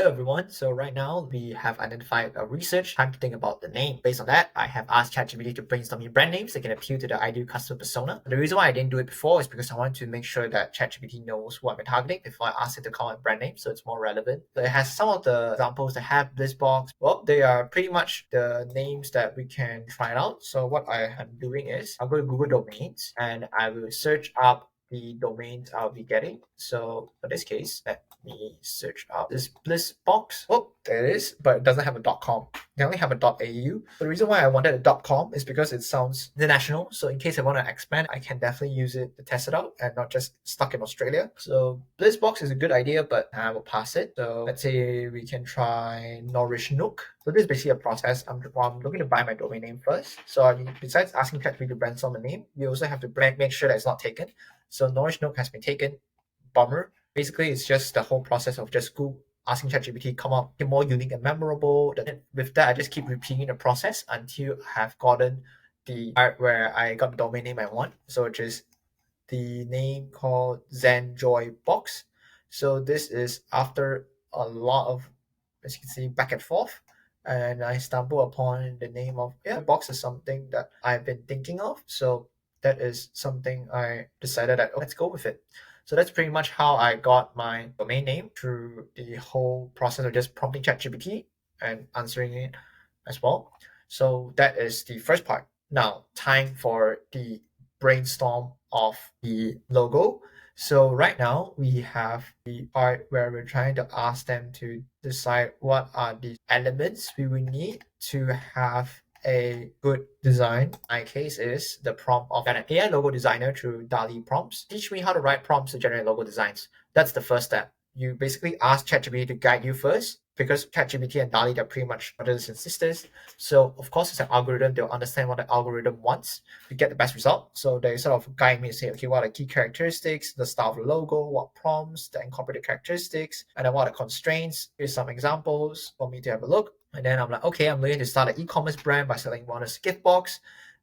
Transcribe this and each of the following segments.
Hello everyone. So right now we have identified a research. Time to think about the name. Based on that, I have asked ChatGPT to brainstorm me brand names that can appeal to the ideal customer persona. The reason why I didn't do it before is because I want to make sure that ChatGPT knows who I'm targeting before I ask it to come up with brand names, so it's more relevant. So it has some of the examples that have this box. Well, they are pretty much the names that we can try it out. So what I am doing is I'll go to Google Domains and I will search up the domains I'll be getting. So for this case, let me search up this Bliss box. Oh, there it is, but it doesn't have a .com. They only have a .au. The reason why I wanted a .com is because it sounds international. So in case I want to expand, I can definitely use it to test it out and not just stuck in Australia. So Bliss box is a good idea, but I will pass it. So let's say we can try Nourish Nook. So this is basically a process. I'm looking to buy my domain name first. So besides asking ChatGPT to brainstorm a name, we also have to make sure that it's not taken. So Nourish Nook has been taken. Bummer. Basically, it's just the whole process of just asking ChatGPT come up more unique and memorable. Then with that, I just keep repeating the process until I have gotten the part where I got the domain name I want. So which is the name called Zen Joy Box. So this is after a lot of, as you can see, back and forth. And I stumble upon the name of box is something that I've been thinking of. So that is something I decided that let's go with it. So that's pretty much how I got my domain name through the whole process of just prompting ChatGPT and answering it as well. So that is the first part. Now, time for the brainstorm of the logo. So right now we have the part where we're trying to ask them to decide what are the elements we will need to have a good design. My case is the prompt of an AI logo designer through DALL-E prompts. Teach me how to write prompts to generate logo designs. That's the first step. You basically ask ChatGPT to guide you first because ChatGPT and DALL-E are pretty much brothers and sisters. So of course it's an algorithm. They'll understand what the algorithm wants to get the best result. So they sort of guide me to say, okay, what are the key characteristics, the style of the logo, what prompts, the incorporated characteristics, and then what are the constraints. Here's some examples for me to have a look. And then I'm like, okay, I'm going to start an e-commerce brand by selling one as a gift box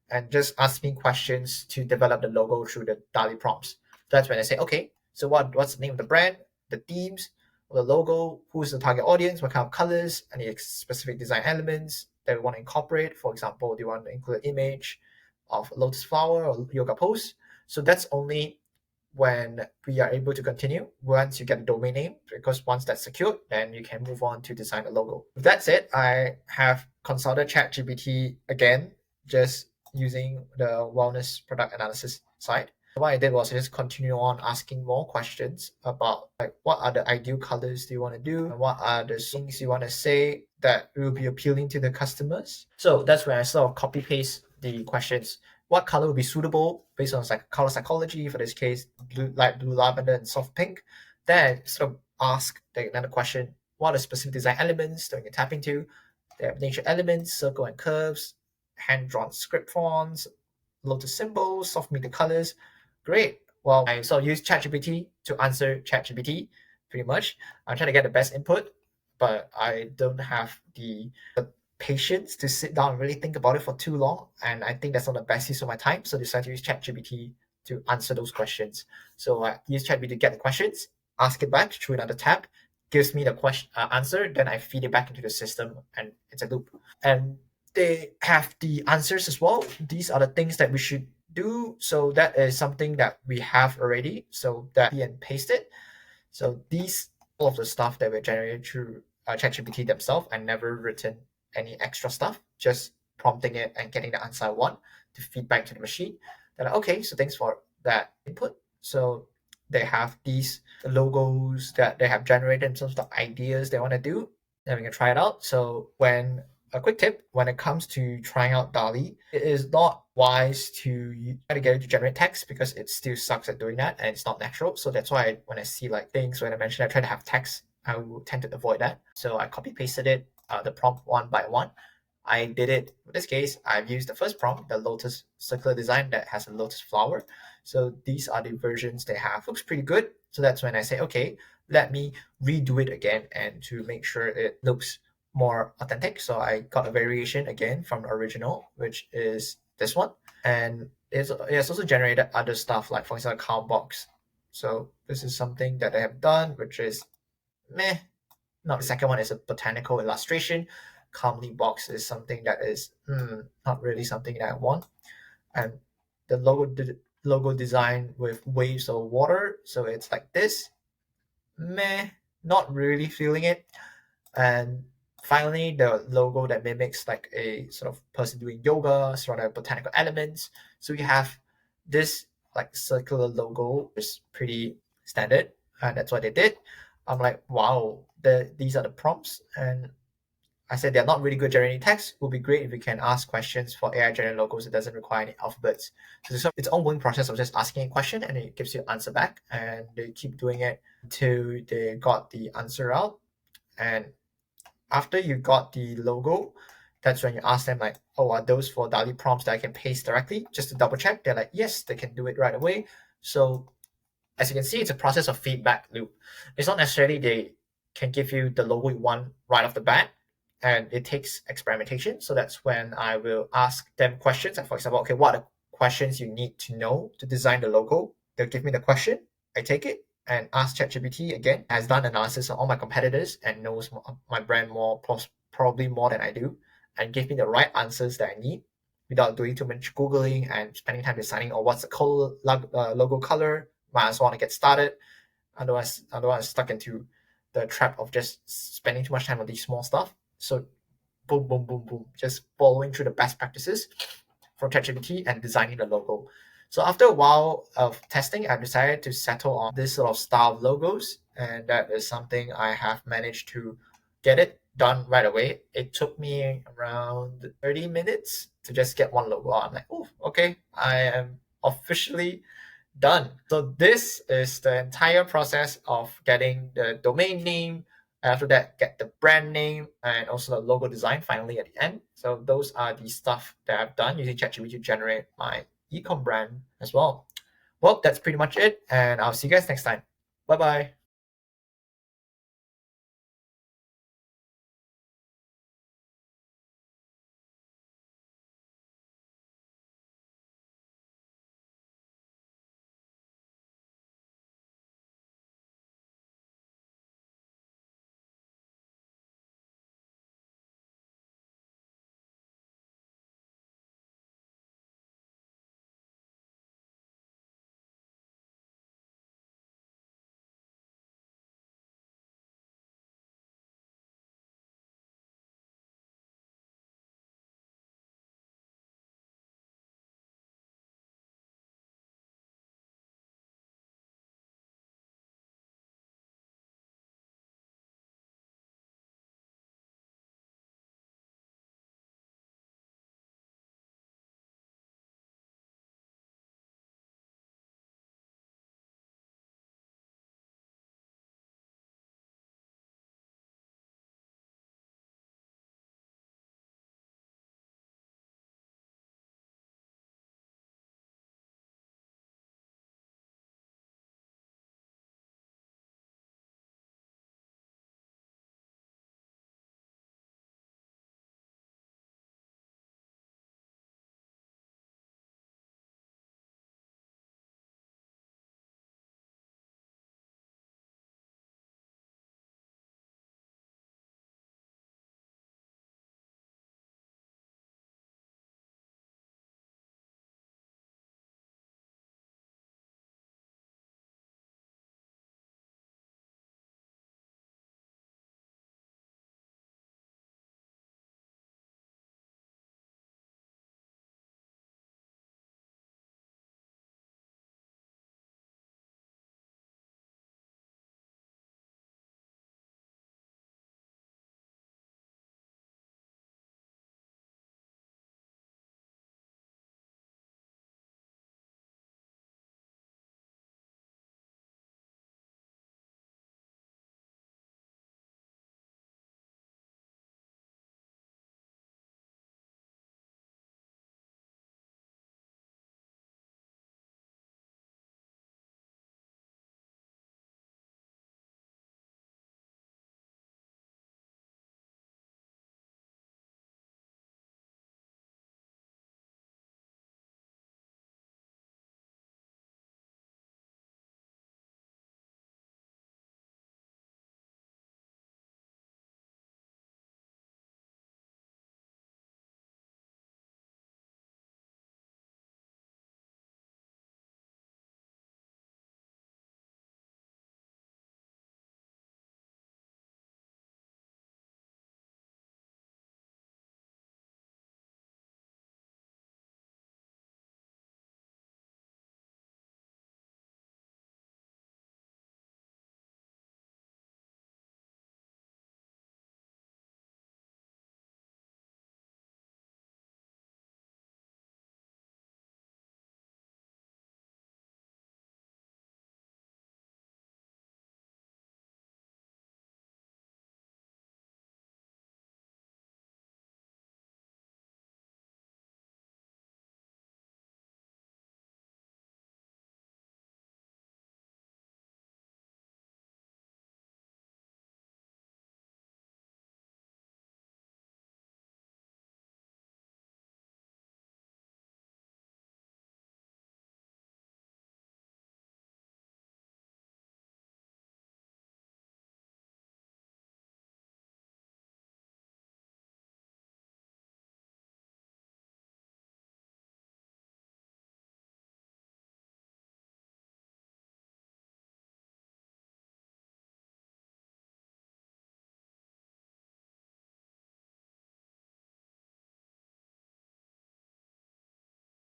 and just ask me questions to develop the logo through the DALL-E prompts. That's when I say, okay, so what's the name of the brand, the themes, the logo, who's the target audience, what kind of colors, any specific design elements that we want to incorporate. For example, do you want to include an image of a lotus flower or yoga pose? So that's only when we are able to continue once you get a domain name, because once that's secured, then you can move on to design a logo. With that said, I have consulted ChatGPT again, just using the wellness product analysis side. What I did was I just continue on asking more questions about like what are the ideal colors do you want to do, and what are the things you want to say that will be appealing to the customers. So that's when I sort of copy paste the questions. What color would be suitable based on color psychology? For this case, light blue, lavender, and soft pink. Then sort of ask another question: what are specific design elements that you can tap into? They have nature elements, circle and curves, hand-drawn script fonts, lotus symbols, soft muted colors. Great. Well, I sort of use ChatGPT to answer ChatGPT pretty much. I'm trying to get the best input, but I don't have the patience to sit down and really think about it for too long. And I think that's not the best use of my time. So I decided to use ChatGPT to answer those questions. So I use ChatGPT to get the questions, ask it back through another tab, gives me the question answer, then I feed it back into the system, and it's a loop. And they have the answers as well. These are the things that we should do. So that is something that we have already. So that and paste it. So these all of the stuff that were generated through ChatGPT themselves. I never written any extra stuff, just prompting it and getting the answer I want to feed back to the machine. They're like, okay, so thanks for that input. So they have these logos that they have generated in terms of the ideas they want to do. Then we can try it out. So when a quick tip when it comes to trying out DALL-E, it is not wise to try to get it to generate text because it still sucks at doing that and it's not natural. So that's why when I see like things when I mentioned I try to have text, I will tend to avoid that. So I copy pasted it, the prompt one by one. I did it, in this case, I've used the first prompt, the lotus circular design that has a lotus flower. So these are the versions they have. Looks pretty good. So that's when I say, okay, let me redo it again and to make sure it looks more authentic. So I got a variation again from the original, which is this one. And it's also generated other stuff like, for example, a count box. So this is something that I have done, which is meh, Not the second one is a botanical illustration. Calmly box is something that is not really something that I want. And the logo design with waves of water, so it's like this. Meh, not really feeling it. And finally, the logo that mimics like a sort of person doing yoga, sort of botanical elements. So you have this like circular logo, is pretty standard, and that's what they did. I'm like, wow, these are the prompts, and I said they're not really good generating text. It would be great if we can ask questions for AI generated logos. It doesn't require any alphabets. So it's an ongoing process of just asking a question and it gives you an answer back. And they keep doing it until they got the answer out. And after you got the logo, that's when you ask them like, oh, are those for DALL-E prompts that I can paste directly? Just to double check. They're like, yes, they can do it right away. So as you can see, it's a process of feedback loop. It's not necessarily they can give you the logo you want right off the bat, and it takes experimentation. So that's when I will ask them questions. Like for example, okay, what are the questions you need to know to design the logo? They'll give me the question, I take it and ask ChatGPT again. Has done analysis on all my competitors and knows my brand more, probably more than I do, and give me the right answers that I need without doing too much googling and spending time deciding, oh, what's the logo color. Might as well want to get started. Otherwise, I'm stuck into the trap of just spending too much time on these small stuff. So boom, boom, boom, boom, just following through the best practices from ChatGPT and designing the logo. So after a while of testing, I decided to settle on this sort of style of logos, and that is something I have managed to get it done right away. It took me around 30 minutes to just get one logo. I'm like, oh, okay, I am officially done. So this is the entire process of getting the domain name. After that, get the brand name and also the logo design finally at the end. So those are the stuff that I've done using ChatGPT to generate my ecom brand as well. Well, that's pretty much it, and I'll see you guys next time. Bye bye.